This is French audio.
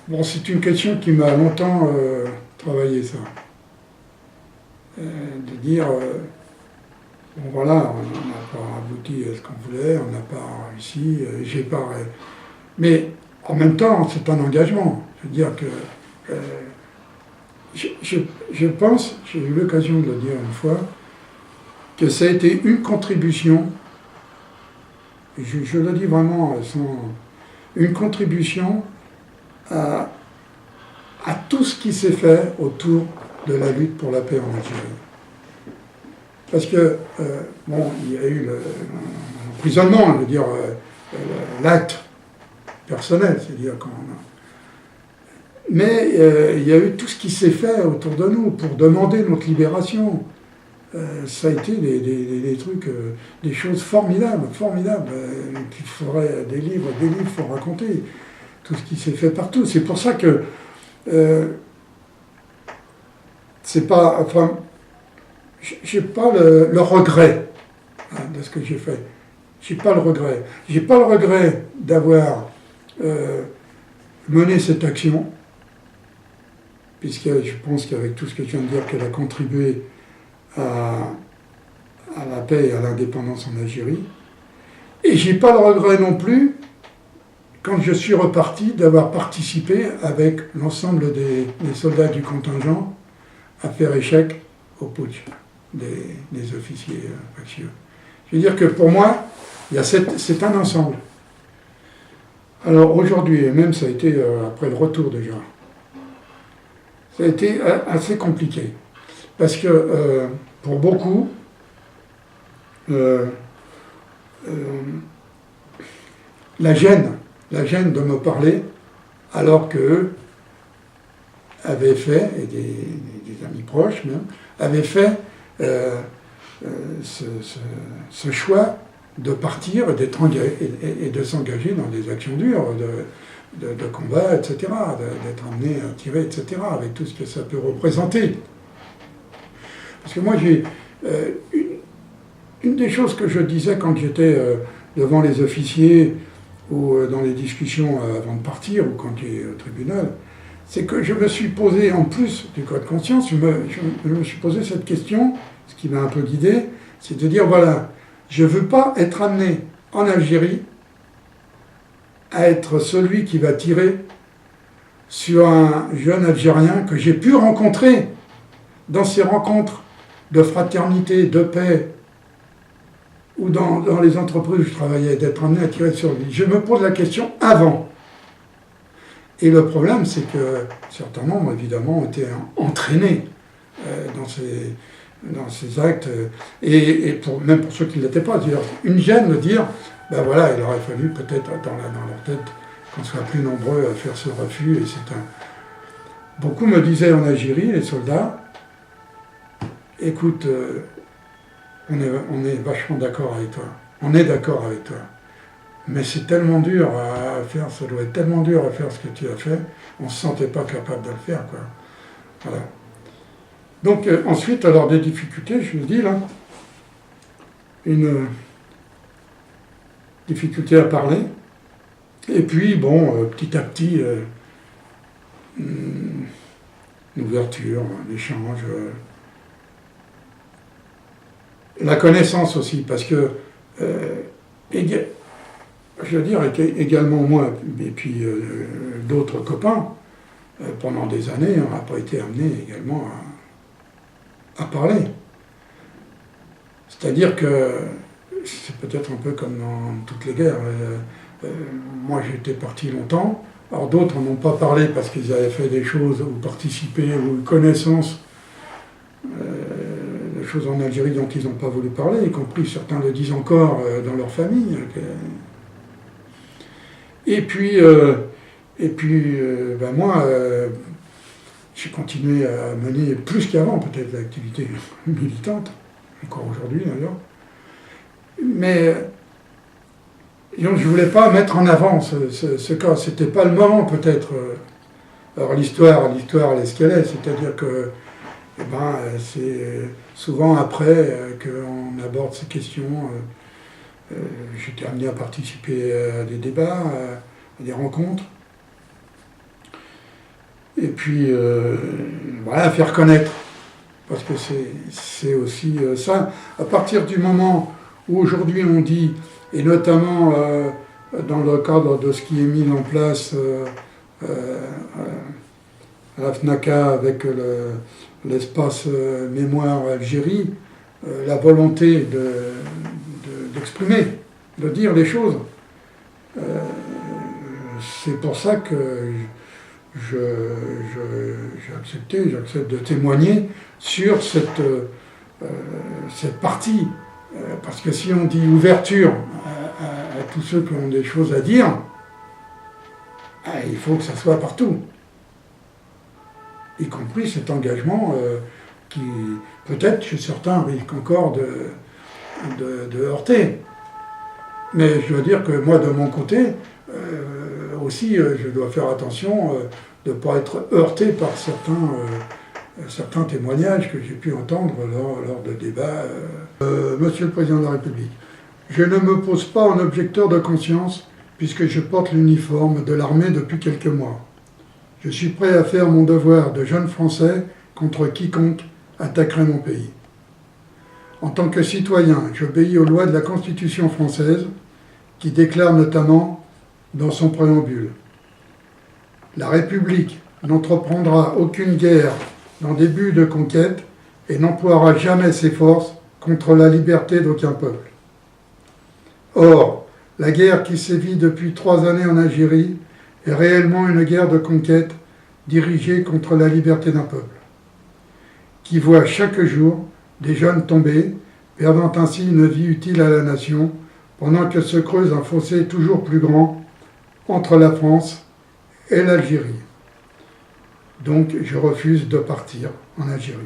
Bon, c'est une question qui m'a longtemps travaillé, ça. De dire, bon voilà, on n'a pas abouti à ce qu'on voulait, on n'a pas réussi, j'ai pas... Mais en même temps, c'est un engagement. Je veux dire que... euh, je pense, j'ai eu l'occasion de le dire une fois, que ça a été une contribution, je le dis vraiment sans... une contribution à tout ce qui s'est fait autour de la lutte pour la paix en Algérie. Parce que, bon, il y a eu l'emprisonnement, je veux dire, l'acte personnel, c'est-à-dire qu'on a... Mais il y a eu tout ce qui s'est fait autour de nous pour demander notre libération. Ça a été des trucs, des choses formidables, formidables, qu'il faudrait des livres pour raconter. Tout ce qui s'est fait partout. C'est pour ça que c'est pas... Enfin, j'ai pas le regret de ce que j'ai fait. J'ai pas le regret. J'ai pas le regret d'avoir mené cette action, puisque je pense qu'avec tout ce que je viens de dire, qu'elle a contribué à la paix et à l'indépendance en Algérie. Et j'ai pas le regret non plus, quand je suis reparti, d'avoir participé avec l'ensemble des soldats du contingent à faire échec au putsch des officiers factieux. Je veux dire que pour moi, c'est un ensemble. Alors aujourd'hui, et même ça a été après le retour déjà, ça a été assez compliqué. Parce que pour beaucoup, la gêne de me parler, alors qu'eux avaient fait, et des amis proches même, avaient fait ce choix de partir et de s'engager dans des actions dures, de combat, etc., d'être amené à tirer, etc., avec tout ce que ça peut représenter. Parce que moi, une des choses que je disais quand j'étais devant les officiers ou dans les discussions avant de partir ou quand j'étais au tribunal, c'est que je me suis posé, en plus du code de conscience, je me suis posé cette question, ce qui m'a un peu guidé, c'est de dire, voilà, je ne veux pas être amené en Algérie à être celui qui va tirer sur un jeune Algérien que j'ai pu rencontrer dans ces rencontres de fraternité, de paix, ou dans les entreprises où je travaillais, d'être amené à tirer sur lui. Je me pose la question avant. Et le problème, c'est que certains membres, évidemment, ont été entraînés dans ces actes, et même pour ceux qui ne l'étaient pas, c'est-à-dire une gêne de dire, ben voilà, il aurait fallu peut-être dans leur tête qu'on soit plus nombreux à faire ce refus, et c'est un... Beaucoup me disaient en Algérie, les soldats, écoute, on est vachement d'accord avec toi, on est d'accord avec toi, mais c'est tellement dur à faire, ça doit être tellement dur à faire ce que tu as fait, on ne se sentait pas capable de le faire, quoi. Voilà. Donc ensuite, alors des difficultés, je vous dis là, une difficulté à parler, et puis bon, petit à petit, une ouverture, un échange, la connaissance aussi, parce que, je veux dire, également moi, et puis d'autres copains, pendant des années, on n'a pas été amenés également à parler. C'est-à-dire que c'est peut-être un peu comme dans toutes les guerres. Moi, j'étais parti longtemps. Alors d'autres n'en ont pas parlé parce qu'ils avaient fait des choses ou participé ou eu connaissance de choses en Algérie dont ils n'ont pas voulu parler, y compris certains le disent encore dans leur famille. Et puis ben moi, j'ai continué à mener plus qu'avant peut-être l'activité militante, encore aujourd'hui d'ailleurs. Mais donc je ne voulais pas mettre en avant ce cas. C'était pas le moment peut-être. Alors l'histoire elle est ce qu'elle est, c'est-à-dire que c'est souvent après qu'on aborde ces questions. J'étais amené à participer à des débats, à des rencontres. et puis voilà, faire connaître. Parce que c'est aussi ça. À partir du moment où aujourd'hui on dit, et notamment dans le cadre de ce qui est mis en place à la FNACA avec l'espace mémoire Algérie, la volonté d'exprimer, de dire les choses. C'est pour ça que j'accepte de témoigner sur cette partie. Parce que si on dit ouverture à tous ceux qui ont des choses à dire, il faut que ça soit partout. Y compris cet engagement qui, peut-être, chez certains, risque encore de heurter. Mais je dois dire que moi, de mon côté, aussi, je dois faire attention de ne pas être heurté par certains témoignages que j'ai pu entendre lors de débats. Monsieur le Président de la République, je ne me pose pas en objecteur de conscience puisque je porte l'uniforme de l'armée depuis quelques mois. Je suis prêt à faire mon devoir de jeune Français contre quiconque attaquerait mon pays. En tant que citoyen, j'obéis aux lois de la Constitution française qui déclare notamment dans son préambule: la République n'entreprendra aucune guerre dans des buts de conquête et n'emploiera jamais ses forces contre la liberté d'aucun peuple. Or, la guerre qui sévit depuis 3 années en Algérie est réellement une guerre de conquête dirigée contre la liberté d'un peuple, qui voit chaque jour des jeunes tomber, perdant ainsi une vie utile à la nation, pendant que se creuse un fossé toujours plus grand entre la France et l'Algérie. Donc je refuse de partir en Algérie.